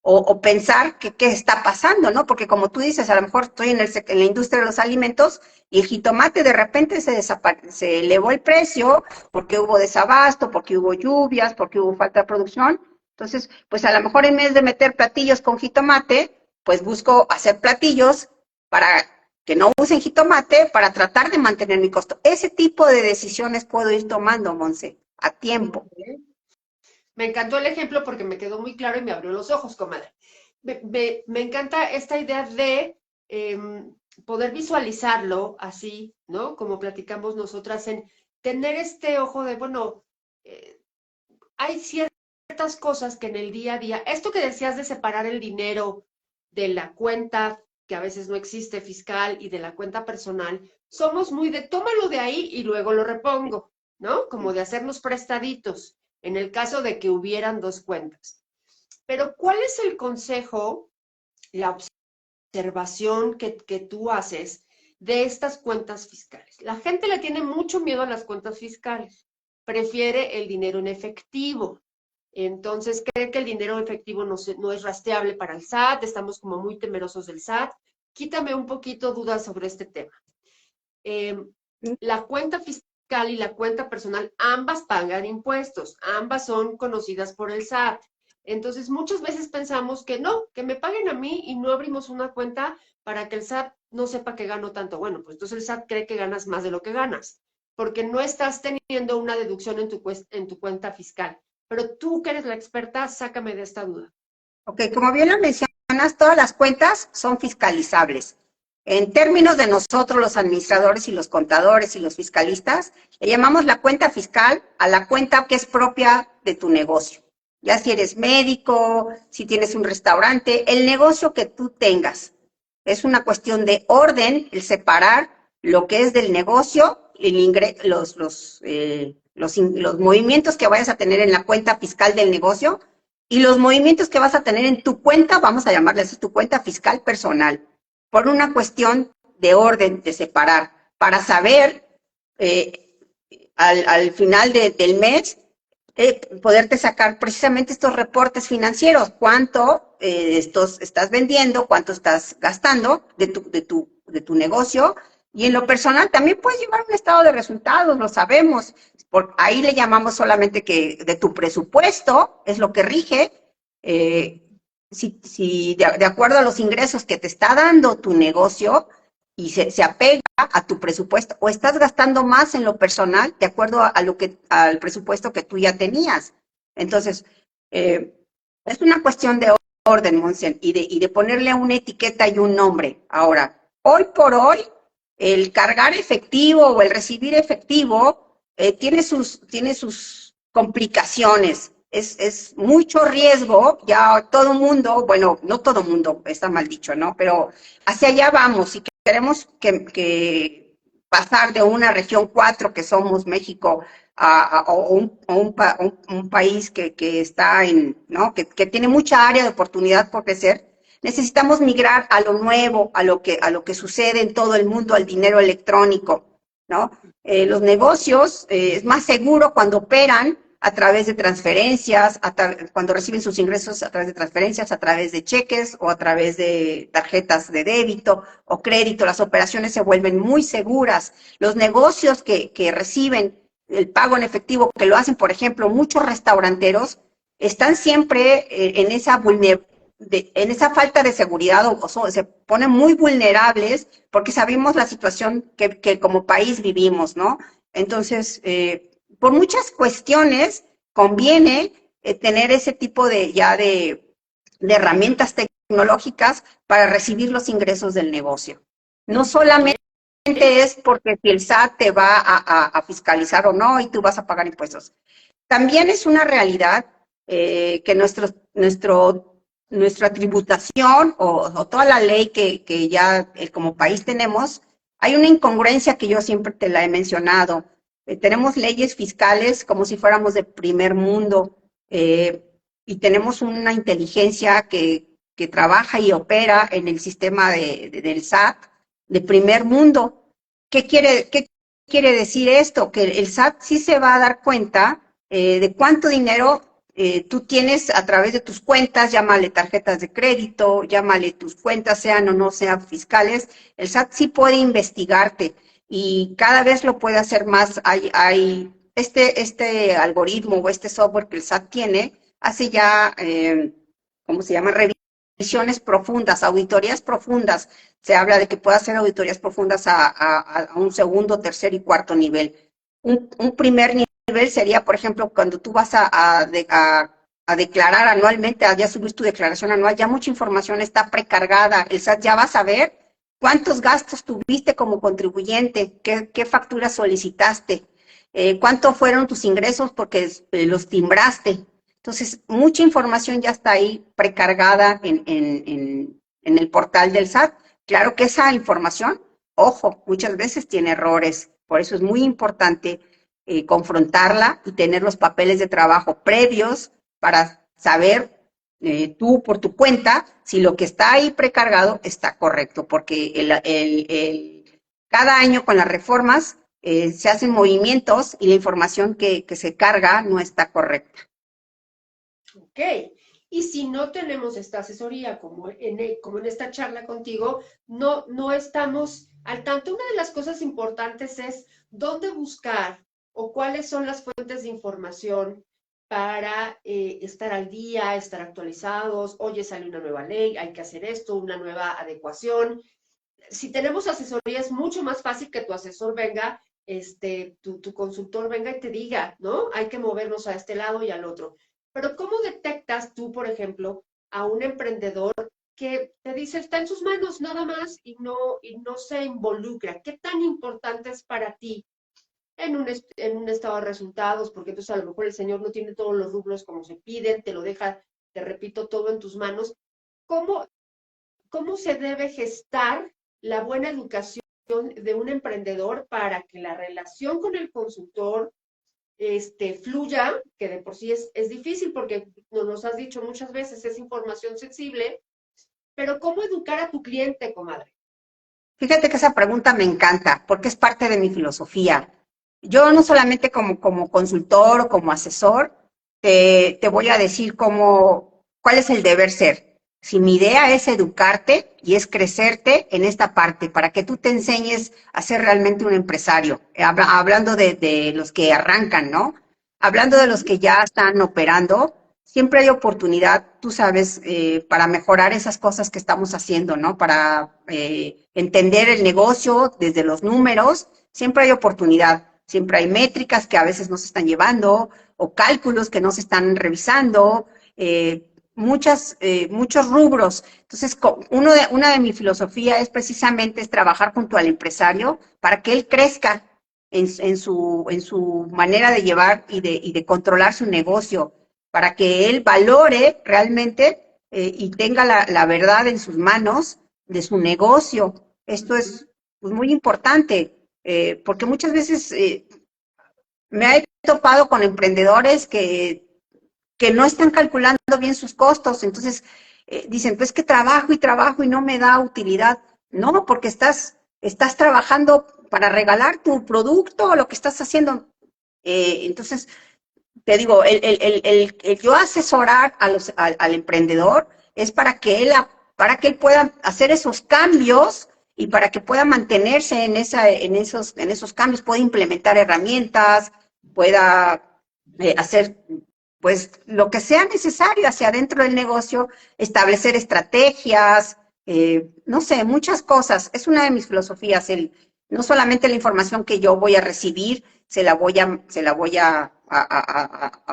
o pensar que qué está pasando, ¿no? Porque como tú dices, a lo mejor estoy en la industria de los alimentos y el jitomate de repente se elevó el precio porque hubo desabasto, porque hubo lluvias, porque hubo falta de producción. Entonces, pues a lo mejor en vez de meter platillos con jitomate, pues busco hacer platillos para que no usen jitomate para tratar de mantener mi costo. Ese tipo de decisiones puedo ir tomando, Monse, a tiempo. Ok. Me encantó el ejemplo porque me quedó muy claro y me abrió los ojos, comadre. Me encanta esta idea de poder visualizarlo así, ¿no? Como platicamos nosotras, en tener este ojo de, bueno, eh, hay ciertas cosas que en el día a día, esto que decías de separar el dinero de la cuenta que a veces no existe fiscal y de la cuenta personal, somos muy de tómalo de ahí y luego lo repongo, ¿no? Como de hacernos prestaditos en el caso de que hubieran dos cuentas. Pero ¿cuál es el consejo, la observación que tú haces de estas cuentas fiscales? La gente le tiene mucho miedo a las cuentas fiscales, prefiere el dinero en efectivo. Entonces cree que el dinero efectivo no es rastreable para el SAT, estamos como muy temerosos del SAT. Quítame un poquito dudas sobre este tema. Eh, la cuenta fiscal y la cuenta personal, ambas pagan impuestos, ambas son conocidas por el SAT. Entonces, muchas veces pensamos que no, que me paguen a mí y no abrimos una cuenta para que el SAT no sepa que gano tanto. Bueno, pues entonces el SAT cree que ganas más de lo que ganas, porque no estás teniendo una deducción en tu cuenta fiscal. Pero tú que eres la experta, sácame de esta duda. Ok, como bien lo mencionas, todas las cuentas son fiscalizables. En términos de nosotros, los administradores y los contadores y los fiscalistas, le llamamos la cuenta fiscal a la cuenta que es propia de tu negocio. Ya si eres médico, si tienes un restaurante, el negocio que tú tengas. Es una cuestión de orden el separar lo que es del negocio, los movimientos que vayas a tener en la cuenta fiscal del negocio y los movimientos que vas a tener en tu cuenta, vamos a llamarle así, tu cuenta fiscal personal, por una cuestión de orden, de separar, para saber al final del mes poderte sacar precisamente estos reportes financieros, cuánto estás vendiendo, cuánto estás gastando de tu negocio, y en lo personal también puedes llevar un estado de resultados, lo sabemos, por ahí le llamamos solamente que de tu presupuesto es lo que rige, eh, si de acuerdo a los ingresos que te está dando tu negocio y se apega a tu presupuesto, o estás gastando más en lo personal de acuerdo al presupuesto que tú ya tenías. Entonces, eh, es una cuestión de orden, Monsen, y de ponerle una etiqueta y un nombre. Ahora, hoy por hoy, el cargar efectivo o el recibir efectivo tiene sus complicaciones. Es mucho riesgo, ya todo mundo, bueno, no todo mundo, está mal dicho, ¿no? Pero hacia allá vamos y queremos que pasar de una región 4 que somos México a un país que está ¿no? Que tiene mucha área de oportunidad por crecer, necesitamos migrar a lo nuevo, a lo que sucede en todo el mundo, al dinero electrónico, ¿no? Los negocios es más seguro cuando operan a través de transferencias, cuando reciben sus ingresos a través de transferencias, a través de cheques o a través de tarjetas de débito o crédito. Las operaciones se vuelven muy seguras. Los negocios que reciben el pago en efectivo, que lo hacen, por ejemplo, muchos restauranteros, están siempre en esa falta de seguridad o se ponen muy vulnerables porque sabemos la situación que como país vivimos, ¿no? Entonces, por muchas cuestiones conviene tener ese tipo de herramientas tecnológicas para recibir los ingresos del negocio. No solamente es porque si el SAT te va a fiscalizar o no y tú vas a pagar impuestos. También es una realidad que nuestra tributación o toda la ley que ya como país tenemos, hay una incongruencia que yo siempre te la he mencionado. Tenemos leyes fiscales como si fuéramos de primer mundo y tenemos una inteligencia que trabaja y opera en el sistema del SAT de primer mundo. ¿Qué quiere decir esto? Que el SAT sí se va a dar cuenta de cuánto dinero tú tienes a través de tus cuentas, llámale tarjetas de crédito, llámale tus cuentas, sean o no sean fiscales. El SAT sí puede investigarte y cada vez lo puede hacer más. Hay este algoritmo o este software que el SAT tiene, hace ya, ¿cómo se llama? Revisiones profundas, auditorías profundas. Se habla de que puede hacer auditorías profundas a un segundo, tercer y cuarto nivel. Un primer nivel sería, por ejemplo, cuando tú vas a declarar anualmente, ya subir tu declaración anual, ya mucha información está precargada. El SAT ya va a saber cuántos gastos tuviste como contribuyente, qué facturas solicitaste, cuánto fueron tus ingresos porque los timbraste. Entonces, mucha información ya está ahí precargada en el portal del SAT. Claro que esa información, ojo, muchas veces tiene errores. Por eso es muy importante confrontarla y tener los papeles de trabajo previos para saber tú por tu cuenta si lo que está ahí precargado está correcto, porque cada año con las reformas se hacen movimientos y la información que se carga no está correcta. Ok. Y si no tenemos esta asesoría, como en esta charla contigo, no estamos al tanto. Una de las cosas importantes es dónde buscar o cuáles son las fuentes de información para estar al día, estar actualizados. Oye, sale una nueva ley, hay que hacer esto, una nueva adecuación. Si tenemos asesoría, es mucho más fácil que tu asesor venga, tu consultor venga y te diga, ¿no? Hay que movernos a este lado y al otro. Pero ¿cómo detectas tú, por ejemplo, a un emprendedor que te dice está en sus manos nada más y no se involucra? ¿Qué tan importante es para ti en un estado de resultados? Porque entonces a lo mejor el señor no tiene todos los rubros como se piden, te lo deja, te repito, todo en tus manos. ¿Cómo, cómo se debe gestar la buena educación de un emprendedor para que la relación con el consultor fluya, que de por sí es difícil porque nos has dicho muchas veces, es información sensible, pero ¿cómo educar a tu cliente, comadre? Fíjate que esa pregunta me encanta porque es parte de mi filosofía. Yo no solamente como consultor o como asesor, te voy a decir cuál es el deber ser. Si mi idea es educarte y es crecerte en esta parte, para que tú te enseñes a ser realmente un empresario, hablando de los que arrancan, ¿no? Hablando de los que ya están operando, siempre hay oportunidad, tú sabes, para mejorar esas cosas que estamos haciendo, ¿no? Para entender el negocio desde los números, siempre hay oportunidad, siempre hay métricas que a veces no se están llevando o cálculos que no se están revisando, muchos rubros. Entonces, una de mi filosofía es precisamente es trabajar junto al empresario para que él crezca en su manera de llevar y de controlar su negocio, para que él valore realmente y tenga la verdad en sus manos de su negocio. Esto es pues, muy importante, porque muchas veces me he topado con emprendedores que no están calculando bien sus costos, entonces dicen, pues que trabajo y trabajo y no me da utilidad. No, porque estás trabajando para regalar tu producto o lo que estás haciendo. Entonces, te digo, el yo asesorar al emprendedor es para que él pueda hacer esos cambios y para que pueda mantenerse en esos cambios, pueda implementar herramientas, pueda hacer pues lo que sea necesario hacia adentro del negocio, establecer estrategias, no sé, muchas cosas. Es una de mis filosofías, no solamente la información que yo voy a recibir, se la voy a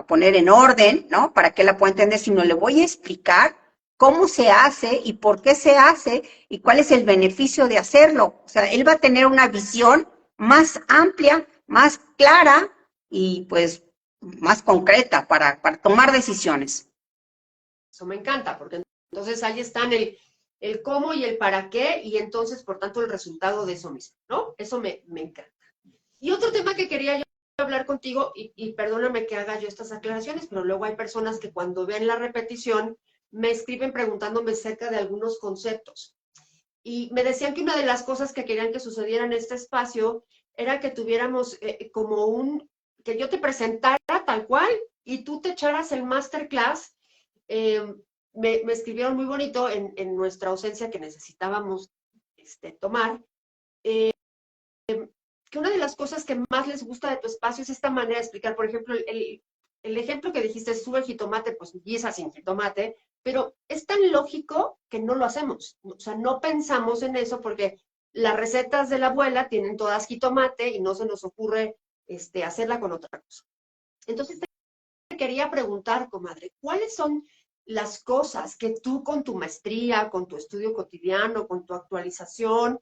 poner en orden, ¿no? Para que la pueda entender, sino le voy a explicar cómo se hace y por qué se hace y cuál es el beneficio de hacerlo. O sea, él va a tener una visión más amplia, más clara y pues más concreta para tomar decisiones. Eso me encanta, porque entonces ahí están el cómo y el para qué, y entonces, por tanto, el resultado de eso mismo, ¿no? Eso me encanta. Y otro tema que quería yo hablar contigo, y perdóname que haga yo estas aclaraciones, pero luego hay personas que cuando ven la repetición me escriben preguntándome acerca de algunos conceptos. Y me decían que una de las cosas que querían que sucediera en este espacio era que tuviéramos que yo te presentara tal cual y tú te echaras el masterclass. Eh, me escribieron muy bonito en nuestra ausencia que necesitábamos tomar, que una de las cosas que más les gusta de tu espacio es esta manera de explicar. Por ejemplo, el ejemplo que dijiste, sube el jitomate, pues guisa sin jitomate, pero es tan lógico que no lo hacemos. O sea, no pensamos en eso porque las recetas de la abuela tienen todas jitomate y no se nos ocurre hacerla con otra cosa. Entonces, te quería preguntar, comadre, ¿cuáles son las cosas que tú con tu maestría, con tu estudio cotidiano, con tu actualización,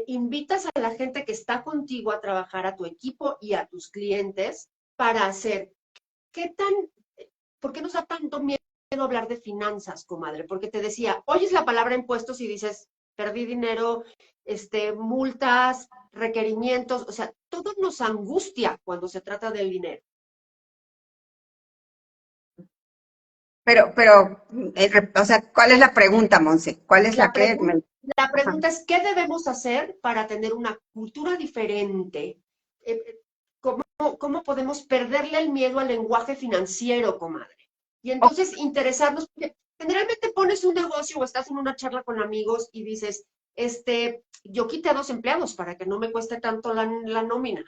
invitas a la gente que está contigo a trabajar, a tu equipo y a tus clientes para hacer? ¿Por qué nos da tanto miedo hablar de finanzas, comadre? Porque te decía, oyes la palabra impuestos y dices, perdí dinero, multas, requerimientos, o sea, todo nos angustia cuando se trata del dinero. O sea, ¿cuál es la pregunta, Monse? ¿Cuál es La, la que pregun la Ajá. pregunta es, ¿qué debemos hacer para tener una cultura diferente? ¿Cómo, ¿Cómo podemos perderle el miedo al lenguaje financiero, comadre? Y entonces interesarnos, porque generalmente pones un negocio o estás en una charla con amigos y dices, yo quité a 2 empleados para que no me cueste tanto la nómina.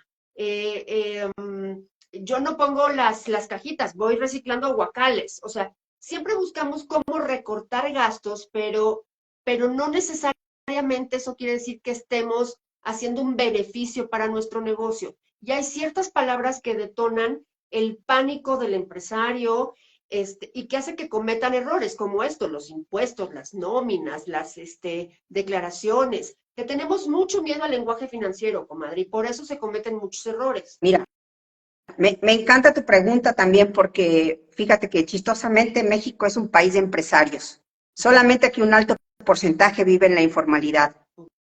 Yo no pongo las cajitas, voy reciclando guacales. O sea, siempre buscamos cómo recortar gastos, pero no necesariamente eso quiere decir que estemos haciendo un beneficio para nuestro negocio. Y hay ciertas palabras que detonan el pánico del empresario, y que hace que cometan errores como esto, los impuestos, las nóminas, las declaraciones, que tenemos mucho miedo al lenguaje financiero, comadre, y por eso se cometen muchos errores. Mira, me encanta tu pregunta también porque fíjate que chistosamente México es un país de empresarios, solamente que un alto porcentaje vive en la informalidad.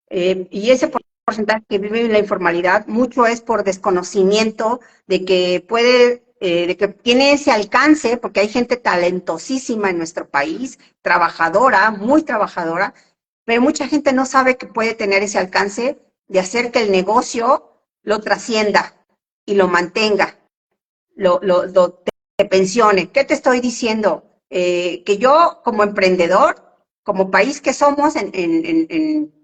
Y ese porcentaje que vive en la informalidad, mucho es por desconocimiento de que tiene ese alcance, porque hay gente talentosísima en nuestro país, trabajadora, muy trabajadora, pero mucha gente no sabe que puede tener ese alcance de hacer que el negocio lo trascienda y lo mantenga, lo pensione. ¿Qué te estoy diciendo? Que yo como emprendedor, como país que somos,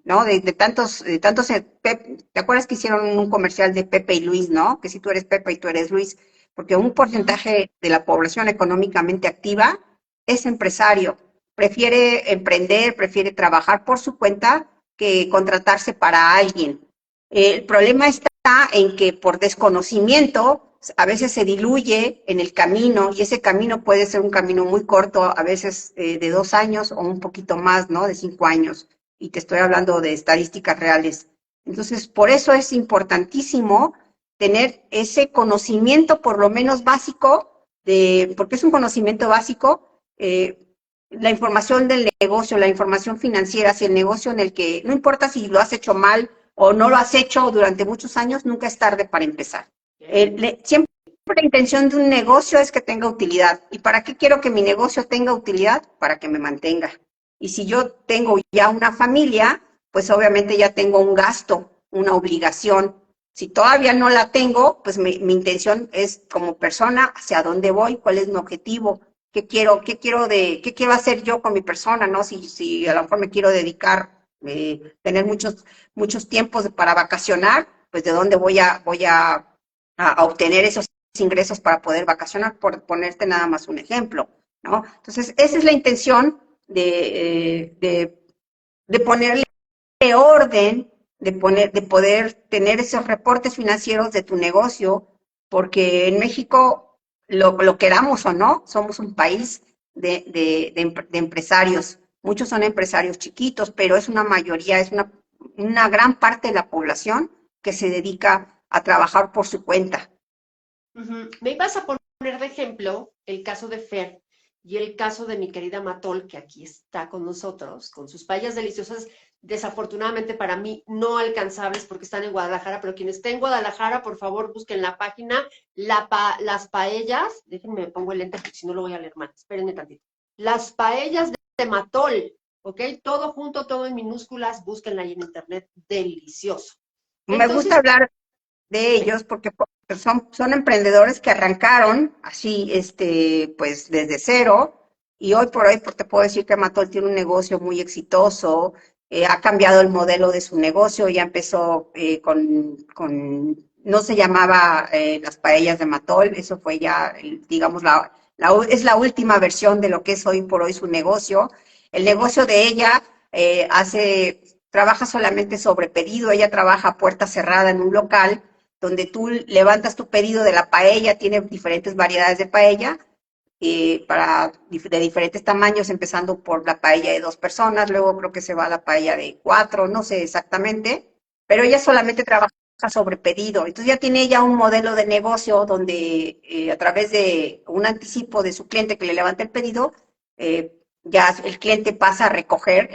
¿no? De tantos, ¿te acuerdas que hicieron un comercial de Pepe y Luis, ¿no? Que si tú eres Pepe y tú eres Luis, porque un porcentaje de la población económicamente activa es empresario, prefiere emprender, prefiere trabajar por su cuenta que contratarse para alguien. El problema está en que por desconocimiento a veces se diluye en el camino y ese camino puede ser un camino muy corto, a veces de 2 años o un poquito más, ¿no? De 5 años. Y te estoy hablando de estadísticas reales. Entonces, por eso es importantísimo tener ese conocimiento por lo menos básico, porque es un conocimiento básico, la información del negocio, la información financiera, si el negocio en el que, no importa si lo has hecho mal o no lo has hecho durante muchos años, nunca es tarde para empezar. Siempre la intención de un negocio es que tenga utilidad. ¿Y para qué quiero que mi negocio tenga utilidad? Para que me mantenga. Y si yo tengo ya una familia, pues obviamente ya tengo un gasto, una obligación. Si todavía no la tengo, pues mi intención es como persona, hacia dónde voy, cuál es mi objetivo, qué quiero hacer yo con mi persona, ¿no? Si a lo mejor me quiero dedicar, tener muchos tiempos para vacacionar, pues de dónde voy a obtener esos ingresos para poder vacacionar, por ponerte nada más un ejemplo, ¿no? Entonces, esa es la intención de ponerle orden, de poder tener esos reportes financieros de tu negocio, porque en México, lo queramos o no, somos un país de empresarios. Muchos son empresarios chiquitos, pero es una mayoría, es una gran parte de la población que se dedica a trabajar por su cuenta. Me ibas a poner de ejemplo el caso de Fer y el caso de mi querida Matol, que aquí está con nosotros, con sus paellas deliciosas, desafortunadamente para mí no alcanzables porque están en Guadalajara, pero quien esté en Guadalajara, por favor, busquen la página, las paellas, déjenme, me pongo el lente porque si no lo voy a leer mal, espérenme tantito. Las paellas de Matol, ¿ok? Todo junto, todo en minúsculas, búsquenla ahí en internet, delicioso. Me gusta Entonces, hablar de ellos porque son emprendedores que arrancaron así, pues desde cero, y hoy por hoy pues, te puedo decir que Matol tiene un negocio muy exitoso, ha cambiado el modelo de su negocio, ya empezó no se llamaba las paellas de Matol, eso fue ya, digamos, es la última versión de lo que es hoy por hoy su negocio. El negocio de ella trabaja solamente sobre pedido, ella trabaja a puerta cerrada en un local donde tú levantas tu pedido de la paella, tiene diferentes variedades de paella, de diferentes tamaños, empezando por la paella de 2 personas, luego creo que se va a la paella de 4, no sé exactamente, pero ella solamente trabaja sobre pedido. Entonces ya tiene ella un modelo de negocio donde a través de un anticipo de su cliente que le levanta el pedido, ya el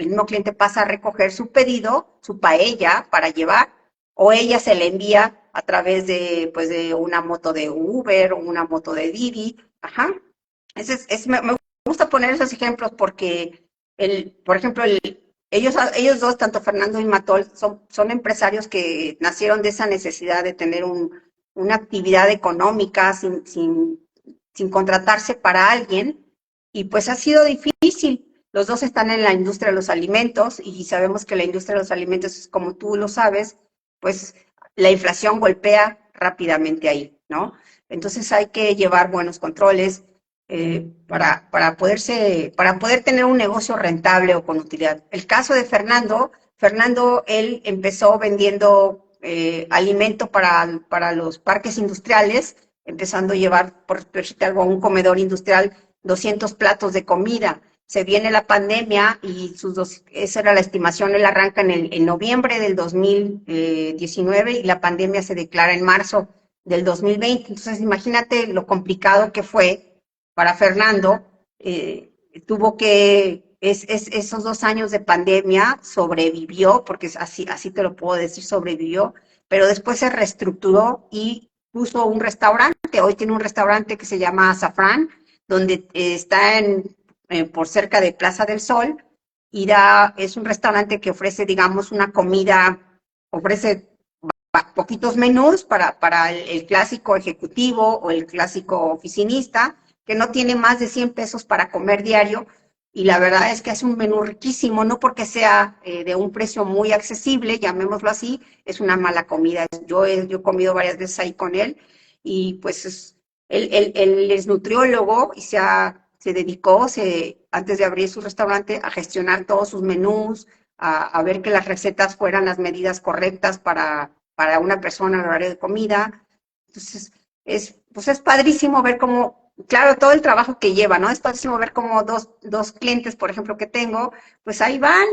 mismo cliente pasa a recoger su pedido, su paella para llevar, o ella se le envía a través pues, de una moto de Uber o una moto de Didi. Ajá. Me gusta poner esos ejemplos porque, por ejemplo, ellos dos, tanto Fernando y Matol, son empresarios que nacieron de esa necesidad de tener una actividad económica sin contratarse para alguien, y pues ha sido difícil. Los dos están en la industria de los alimentos y sabemos que la industria de los alimentos, como tú lo sabes, pues la inflación golpea rápidamente ahí, ¿no? Entonces hay que llevar buenos controles para poder tener un negocio rentable o con utilidad. El caso de Fernando, él empezó vendiendo alimento para los parques industriales, empezando a llevar, por decirte algo, a un comedor industrial 200 platos de comida. Se viene la pandemia y esa era la estimación, él arranca en noviembre del 2019 y la pandemia se declara en marzo del 2020. Entonces, imagínate lo complicado que fue para Fernando. Esos 2 años de pandemia sobrevivió, porque así te lo puedo decir, sobrevivió, pero después se reestructuró y puso un restaurante. Hoy tiene un restaurante que se llama Azafrán, donde está por cerca de Plaza del Sol, y es un restaurante que ofrece, digamos, una comida, ofrece poquitos menús para el clásico ejecutivo o el clásico oficinista, que no tiene más de 100 pesos para comer diario, y la verdad es que es un menú riquísimo, no porque sea de un precio muy accesible, llamémoslo así, es una mala comida. Yo he comido varias veces ahí con él, y pues él es nutriólogo y se dedicó, antes de abrir su restaurante, a gestionar todos sus menús, a ver que las recetas fueran las medidas correctas para una persona al horario de comida. Entonces, pues es padrísimo ver cómo, claro, todo el trabajo que lleva, ¿no? Es padrísimo ver cómo dos clientes, por ejemplo, que tengo, pues ahí van,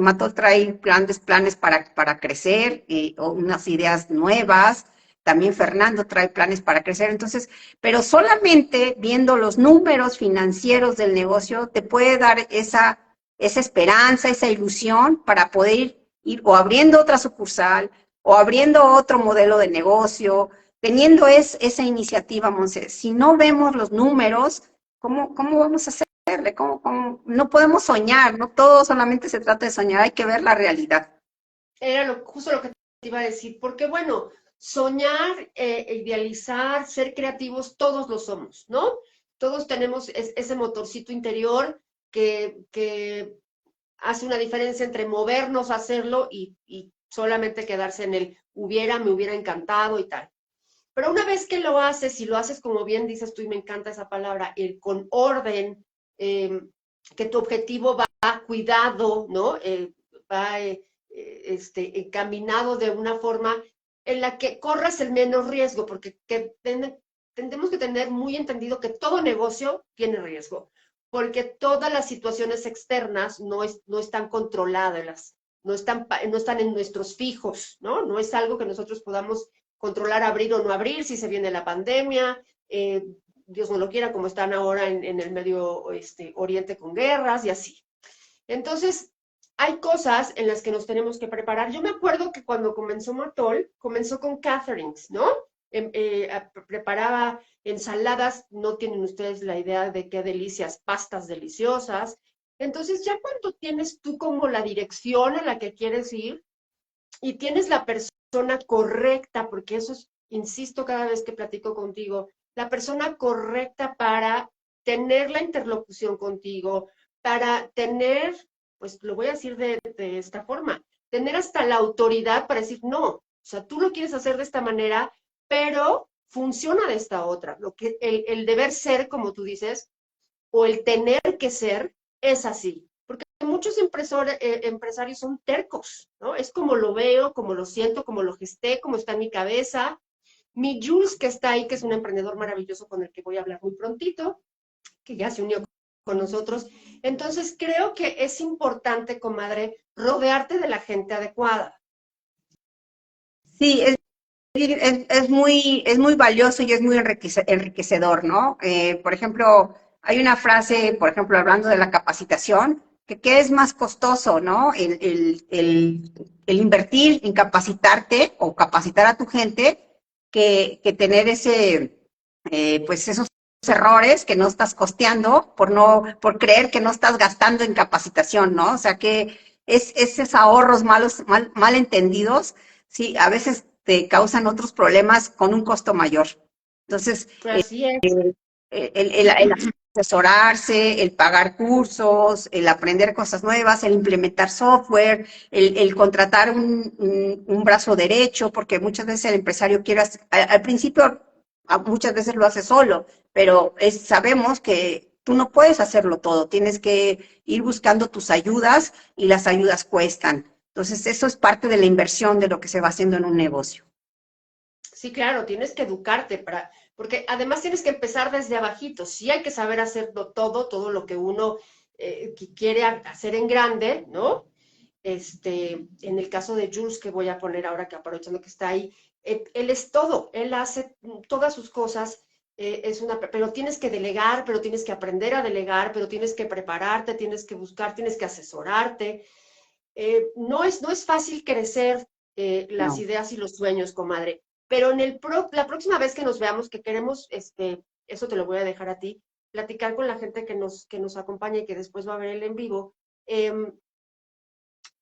Mató trae planes para crecer, o unas ideas nuevas, también Fernando trae planes para crecer, entonces, pero solamente viendo los números financieros del negocio te puede dar esa esperanza, esa ilusión para poder ir o abriendo otra sucursal o abriendo otro modelo de negocio, teniendo esa iniciativa, Monse. Si no vemos los números, ¿cómo vamos a hacerle? No podemos soñar, no todo solamente se trata de soñar, hay que ver la realidad. Era justo lo que te iba a decir, porque bueno, soñar, idealizar, ser creativos, todos lo somos, ¿no? Todos tenemos ese motorcito interior que hace una diferencia entre movernos a hacerlo y solamente quedarse en el hubiera, me hubiera encantado y tal. Pero una vez que lo haces, y lo haces como bien dices tú, y me encanta esa palabra, el con orden, que tu objetivo va cuidado, ¿no? Va encaminado de una forma en la que corras el menos riesgo, porque tendemos que tener muy entendido que todo negocio tiene riesgo, porque todas las situaciones externas no están controladas, no están en nuestros fijos, ¿no? No es algo que nosotros podamos controlar abrir o no abrir, si se viene la pandemia, Dios no lo quiera, como están ahora en el Medio Oriente con guerras y así. Entonces, hay cosas en las que nos tenemos que preparar. Yo me acuerdo que cuando comenzó Matol, comenzó con Catherine's, ¿no? Preparaba ensaladas, no tienen ustedes la idea de qué delicias, pastas deliciosas. Entonces, ya cuando tienes tú como la dirección a la que quieres ir y tienes la persona correcta, porque eso es, insisto cada vez que platico contigo, la persona correcta para tener la interlocución contigo, para tener, pues lo voy a decir de esta forma, tener hasta la autoridad para decir, no, o sea, tú lo quieres hacer de esta manera, pero funciona de esta otra. El deber ser, como tú dices, o el tener que ser, es así. Porque muchos empresarios son tercos, ¿no? Es como lo veo, como lo siento, como lo gesté, como está en mi cabeza. Mi Jules, que está ahí, que es un emprendedor maravilloso con el que voy a hablar muy prontito, que ya se unió con nosotros. Entonces, creo que es importante, comadre, rodearte de la gente adecuada. Sí, es muy valioso y es muy enriquecedor, ¿no? Por ejemplo, hay una frase, por ejemplo, hablando de la capacitación, que qué es más costoso, ¿no? El invertir en capacitarte o capacitar a tu gente que tener pues esos errores que no estás costeando por creer que no estás gastando en capacitación, ¿no? O sea que esos ahorros mal entendidos, sí, a veces te causan otros problemas con un costo mayor. Entonces, Así es. el asesorarse, el pagar cursos, el aprender cosas nuevas, el implementar software, el contratar un brazo derecho, porque muchas veces el empresario quiere, al principio muchas veces lo hace solo, pero sabemos que tú no puedes hacerlo todo, tienes que ir buscando tus ayudas y las ayudas cuestan. Entonces, eso es parte de la inversión de lo que se va haciendo en un negocio. Sí, claro, tienes que educarte porque además tienes que empezar desde abajito. Sí hay que saber hacerlo todo lo que uno quiere hacer en grande, ¿no? En el caso de Jules, que voy a poner ahora que aprovechando que está ahí, él es todo, él hace todas sus cosas, pero tienes que delegar, pero tienes que aprender a delegar, pero tienes que prepararte, tienes que buscar, tienes que asesorarte. No es fácil crecer las No. ideas y los sueños, comadre, pero la próxima vez que nos veamos, que queremos, eso te lo voy a dejar a ti, platicar con la gente que nos acompaña y que después va a ver el en vivo, eh,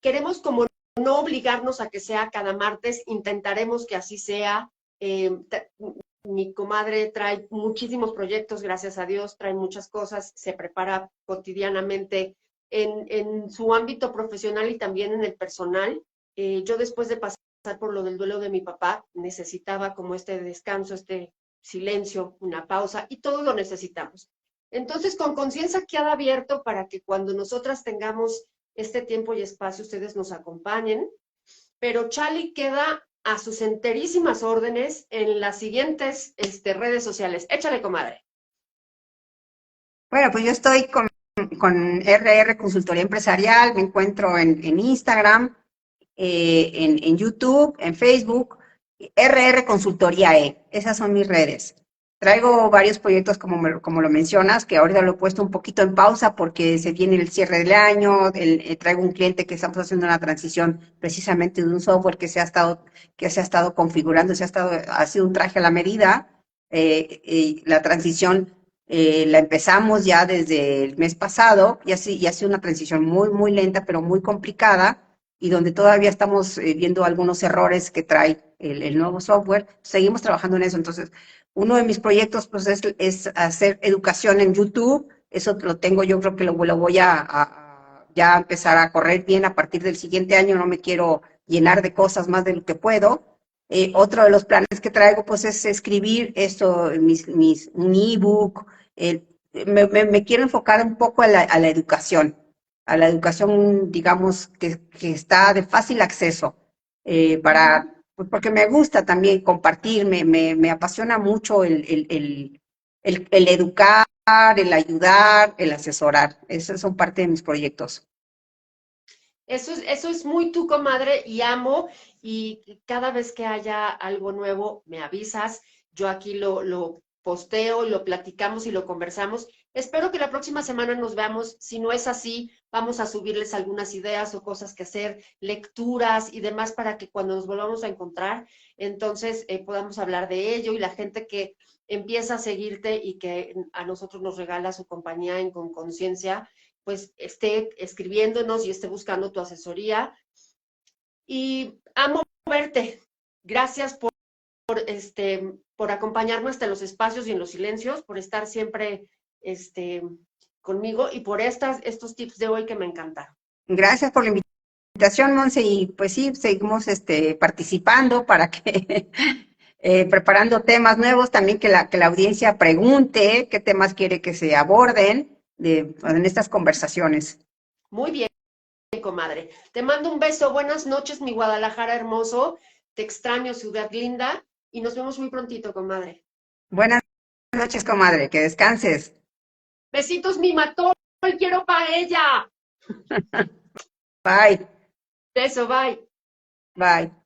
queremos como no obligarnos a que sea cada martes, intentaremos que así sea. Mi comadre trae muchísimos proyectos, gracias a Dios, trae muchas cosas, se prepara cotidianamente en su ámbito profesional y también en el personal. Yo después de pasar por lo del duelo de mi papá, necesitaba como este descanso, este silencio, una pausa, y todos lo necesitamos. Entonces, con conciencia queda abierto para que cuando nosotras tengamos este tiempo y espacio, ustedes nos acompañen, pero Chali queda a sus enterísimas órdenes en las siguientes redes sociales. Échale, comadre. Bueno, pues yo estoy con RR Consultoría Empresarial, me encuentro en Instagram, en YouTube, en Facebook, RR Consultoría esas son mis redes. Traigo varios proyectos como lo mencionas, que ahorita lo he puesto un poquito en pausa porque se viene el cierre del año, traigo un cliente que estamos haciendo una transición precisamente de un software que se ha estado configurando, ha sido un traje a la medida, la transición la empezamos ya desde el mes pasado y ha sido una transición muy lenta, pero muy complicada y donde todavía estamos viendo algunos errores que trae el nuevo software. Seguimos trabajando en eso. Entonces, uno de mis proyectos pues, es hacer educación en YouTube. Eso lo tengo, yo creo que lo voy a ya empezar a correr bien a partir del siguiente año. No me quiero llenar de cosas más de lo que puedo. Otro de los planes que traigo pues es escribir esto, un ebook. Me quiero enfocar un poco a la educación, digamos, que está de fácil acceso, pues porque me gusta también compartir, me apasiona mucho el educar, el ayudar, el asesorar. Esos son parte de mis proyectos. Eso es muy tu comadre y amo, y cada vez que haya algo nuevo me avisas, yo aquí lo posteo, lo platicamos y lo conversamos. Espero que la próxima semana nos veamos. Si no es así, vamos a subirles algunas ideas o cosas que hacer, lecturas y demás para que cuando nos volvamos a encontrar, entonces podamos hablar de ello, y la gente que empieza a seguirte y que a nosotros nos regala su compañía en Con Conciencia, pues esté escribiéndonos y esté buscando tu asesoría. Y amo verte. Gracias por acompañarme hasta los espacios y en los silencios, por estar siempre conmigo y por estos tips de hoy que me encantaron. Gracias por la invitación, Monse, y pues sí, seguimos participando para que preparando temas nuevos, también que la audiencia pregunte qué temas quiere que se aborden en estas conversaciones. Muy bien, comadre. Te mando un beso. Buenas noches, mi Guadalajara hermoso. Te extraño, ciudad linda. Y nos vemos muy prontito, comadre. Buenas noches, comadre, que descanses. Besitos, mi matón. Quiero paella. Bye. Beso, bye. Bye.